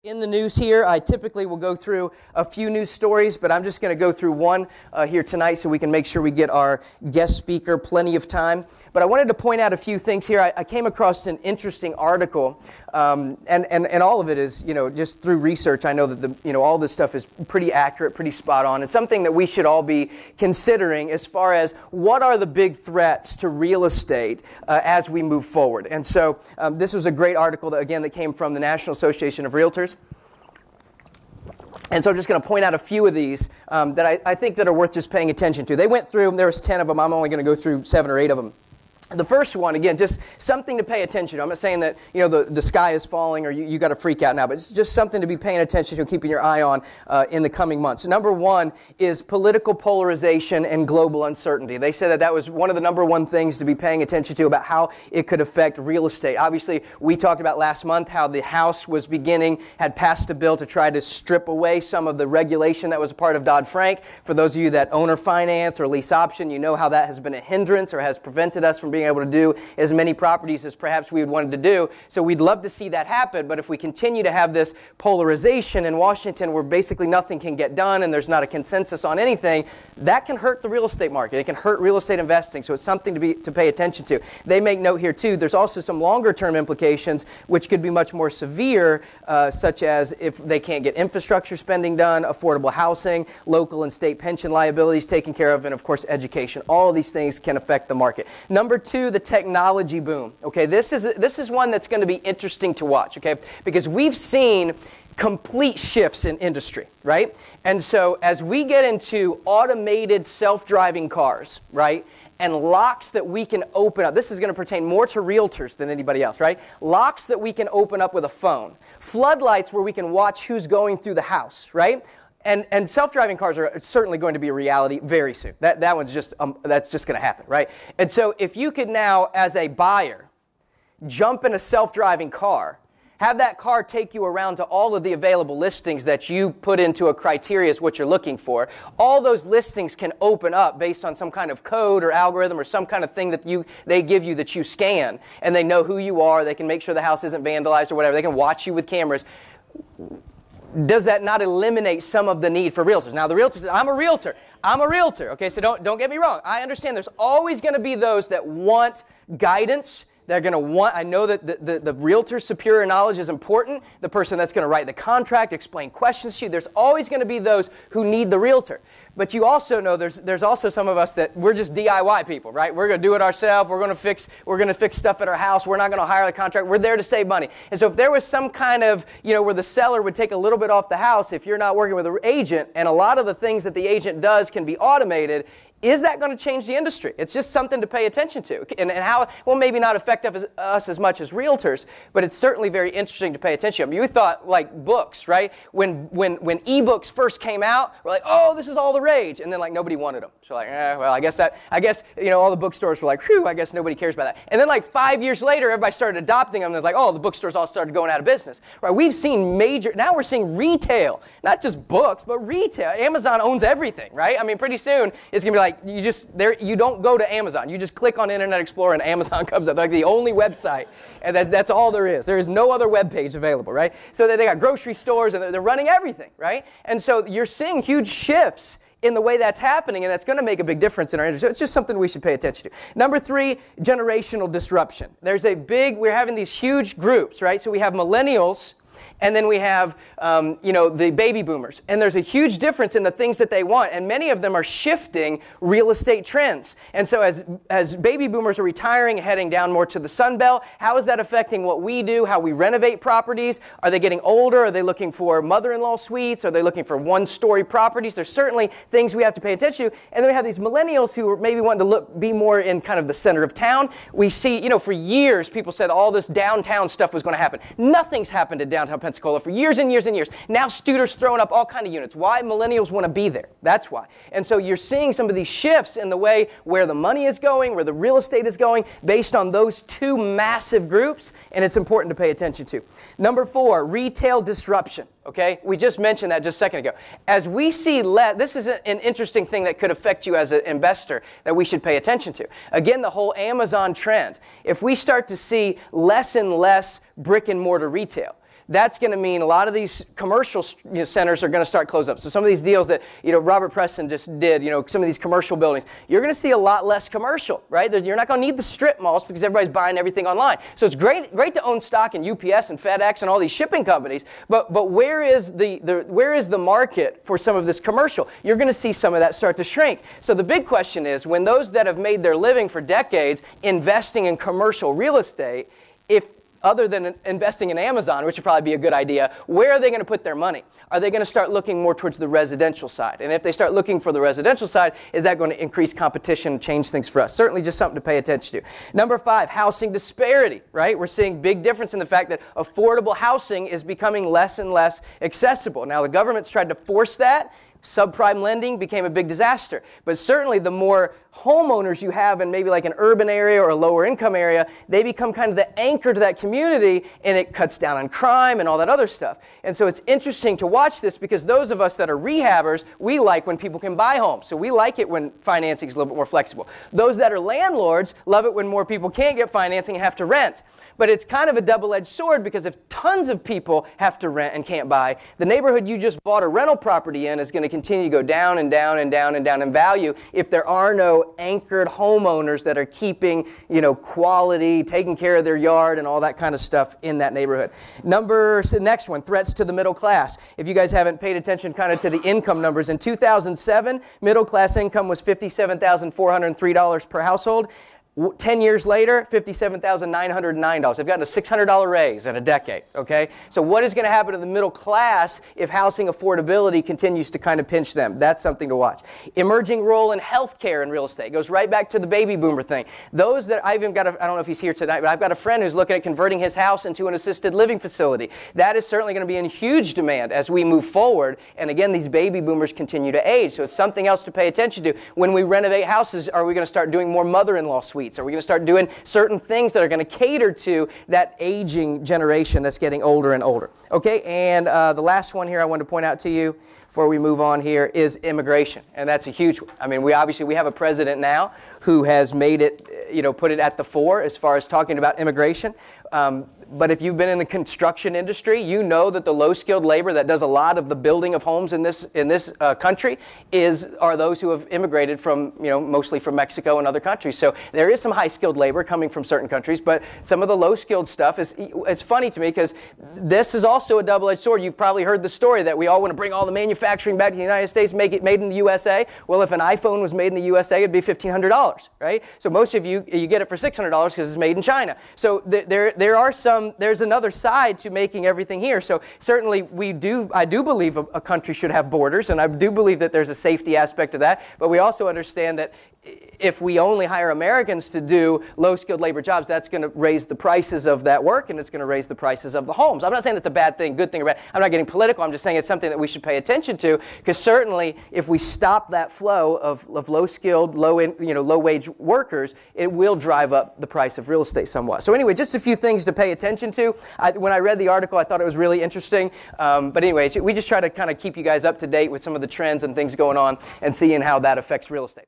In the news here, I typically will go through a few news stories, but I'm just going to go through one here tonight so we can make sure we get our guest speaker plenty of time. But I wanted to point out a few things here. I came across an interesting article, and all of it is, just through research, I know that all this stuff is pretty accurate, pretty spot on. It's something that we should all be considering as far as what are the big threats to real estate as we move forward. And so this was a great article that came from the National Association of Realtors. And so I'm just going to point out a few of these that I think that are worth just paying attention to. They went through, there was 10 of them. I'm only going to go through 7 or 8 of them. The first one, again, just something to pay attention to. I'm not saying that the sky is falling or you got to freak out now, but it's just something to be paying attention to and keeping your eye on in the coming months. Number one is political polarization and global uncertainty. They said that was one of the number one things to be paying attention to about how it could affect real estate. Obviously, we talked about last month how the House had passed a bill to try to strip away some of the regulation that was a part of Dodd-Frank. For those of you that owner finance or lease option, you know how that has been a hindrance or has prevented us from being able to do as many properties as perhaps we would wanted to do. So we'd love to see that happen, but if we continue to have this polarization in Washington where basically nothing can get done and there's not a consensus on anything, that can hurt the real estate market. It can hurt real estate investing, so it's something to pay attention to. They make note here too, there's also some longer term implications which could be much more severe, such as if they can't get infrastructure spending done, affordable housing, local and state pension liabilities taken care of, and of course education. All of these things can affect the market. Number two, the technology boom. Okay, this is one that's going to be interesting to watch, okay? Because we've seen complete shifts in industry, right? And so as we get into automated self-driving cars, right? And locks that we can open up. This is going to pertain more to realtors than anybody else, right? Locks that we can open up with a phone. Floodlights where we can watch who's going through the house, right? And self-driving cars are certainly going to be a reality very soon. That one's just, that's just going to happen, right? And so if you could now, as a buyer, jump in a self-driving car, have that car take you around to all of the available listings that you put into a criteria as what you're looking for, all those listings can open up based on some kind of code or algorithm or some kind of thing that they give you that you scan, and they know who you are, they can make sure the house isn't vandalized or whatever, they can watch you with cameras. Does that not eliminate some of the need for realtors? Now, the realtors, I'm a realtor, okay, so don't get me wrong. I understand there's always going to be those that want guidance. They're going to want, I know that the realtor's superior knowledge is important, the person that's going to write the contract, explain questions to you. There's always going to be those who need the realtor. But you also know there's also some of us that we're just DIY people, right? We're going to do it ourselves. We're going to fix stuff at our house. We're not going to hire the contract. We're there to save money. And so if there was some kind of, where the seller would take a little bit off the house if you're not working with an agent, and a lot of the things that the agent does can be automated, is that going to change the industry? It's just something to pay attention to. And how, well, maybe not affect us as much as realtors, but it's certainly very interesting to pay attention to. I mean, you thought like books, right? When ebooks first came out, we're like, oh, this is all the rage. And then like nobody wanted them. So like, well, I guess all the bookstores were like, whew, I guess nobody cares about that. And then like 5 years later, everybody started adopting them. And it's like, oh, the bookstores all started going out of business. Right? We've seen now we're seeing retail, not just books, but retail. Amazon owns everything, right? I mean, pretty soon it's going to be like, you don't go to Amazon. You just click on Internet Explorer and Amazon comes up. They're like the only website, and that's all there is. There is no other web page available, right? So they got grocery stores, and they're running everything, right? And so you're seeing huge shifts in the way that's happening, and that's going to make a big difference in our industry. It's just something we should pay attention to. Number 3, generational disruption. We're having these huge groups, right? So we have millennials, and then we have, the baby boomers. And there's a huge difference in the things that they want. And many of them are shifting real estate trends. And so as baby boomers are retiring, heading down more to the Sun Belt, how is that affecting what we do, how we renovate properties? Are they getting older? Are they looking for mother-in-law suites? Are they looking for one-story properties? There's certainly things we have to pay attention to. And then we have these millennials who are maybe wanting to be more in kind of the center of town. We see, for years, people said all this downtown stuff was going to happen. Nothing's happened in downtown Pensacola for years and years and years. Now Studer's throwing up all kind of units. Why? Millennials want to be there. That's why. And so you're seeing some of these shifts in the way where the money is going, where the real estate is going, based on those two massive groups, and it's important to pay attention to. Number 4, retail disruption. Okay, we just mentioned that just a second ago. As we see this is an interesting thing that could affect you as an investor that we should pay attention to. Again, the whole Amazon trend. If we start to see less and less brick and mortar retail, that's going to mean a lot of these commercial centers are going to start close up. So some of these deals that Robert Preston just did, some of these commercial buildings, you're going to see a lot less commercial, right? You're not going to need the strip malls because everybody's buying everything online. So it's great to own stock in UPS and FedEx and all these shipping companies, but where is the market for some of this commercial? You're going to see some of that start to shrink. So the big question is, when those that have made their living for decades investing in commercial real estate, if other than investing in Amazon, which would probably be a good idea, where are they going to put their money? Are they going to start looking more towards the residential side? And if they start looking for the residential side, is that going to increase competition and change things for us? Certainly just something to pay attention to. Number 5, housing disparity, right? We're seeing big difference in the fact that affordable housing is becoming less and less accessible. Now, the government's tried to force that. Subprime lending became a big disaster. But certainly the more homeowners you have in maybe like an urban area or a lower income area, they become kind of the anchor to that community, and it cuts down on crime and all that other stuff. And so it's interesting to watch this, because those of us that are rehabbers, we like when people can buy homes. So we like it when financing is a little bit more flexible. Those that are landlords love it when more people can't get financing and have to rent. But it's kind of a double-edged sword, because if tons of people have to rent and can't buy, the neighborhood you just bought a rental property in is going to continue to go down and down and down and down in value if there are no anchored homeowners that are keeping, quality, taking care of their yard and all that kind of stuff in that neighborhood. Next one, threats to the middle class. If you guys haven't paid attention kind of to the income numbers, in 2007, middle class income was $57,403 per household. 10 years later, $57,909. They've gotten a $600 raise in a decade, okay? So what is going to happen to the middle class if housing affordability continues to kind of pinch them? That's something to watch. Emerging role in healthcare and real estate. It goes right back to the baby boomer thing. Those that I don't know if he's here tonight, but I've got a friend who's looking at converting his house into an assisted living facility. That is certainly going to be in huge demand as we move forward. And again, these baby boomers continue to age. So it's something else to pay attention to. When we renovate houses, are we going to start doing more mother-in-law suites? Are we going to start doing certain things that are going to cater to that aging generation that's getting older and older? Okay, and the last one here I want to point out to you before we move on here is immigration. And that's a huge, we have a president now who has made it, put it at the fore as far as talking about immigration. But if you've been in the construction industry, you know that the low-skilled labor that does a lot of the building of homes in this country are those who have immigrated from, mostly from Mexico and other countries. So there is some high-skilled labor coming from certain countries, but some of the low-skilled stuff it's funny to me, because this is also a double-edged sword. You've probably heard the story that we all want to bring all the manufacturing back to the United States, make it made in the USA. Well, if an iPhone was made in the USA, it'd be $1,500, right? So most of you get it for $600 because it's made in China. So there's another side to making everything here. So certainly I do believe a country should have borders, and I do believe that there's a safety aspect to that, but we also understand that if we only hire Americans to do low-skilled labor jobs, that's going to raise the prices of that work, and it's going to raise the prices of the homes. I'm not saying that's a bad thing, good thing, or bad. I'm not getting political. I'm just saying it's something that we should pay attention to, because certainly if we stop that flow of low-skilled, low-wage workers, it will drive up the price of real estate somewhat. So anyway, just a few things to pay attention to. When I read the article, I thought it was really interesting. But anyway, we just try to kind of keep you guys up to date with some of the trends and things going on and seeing how that affects real estate.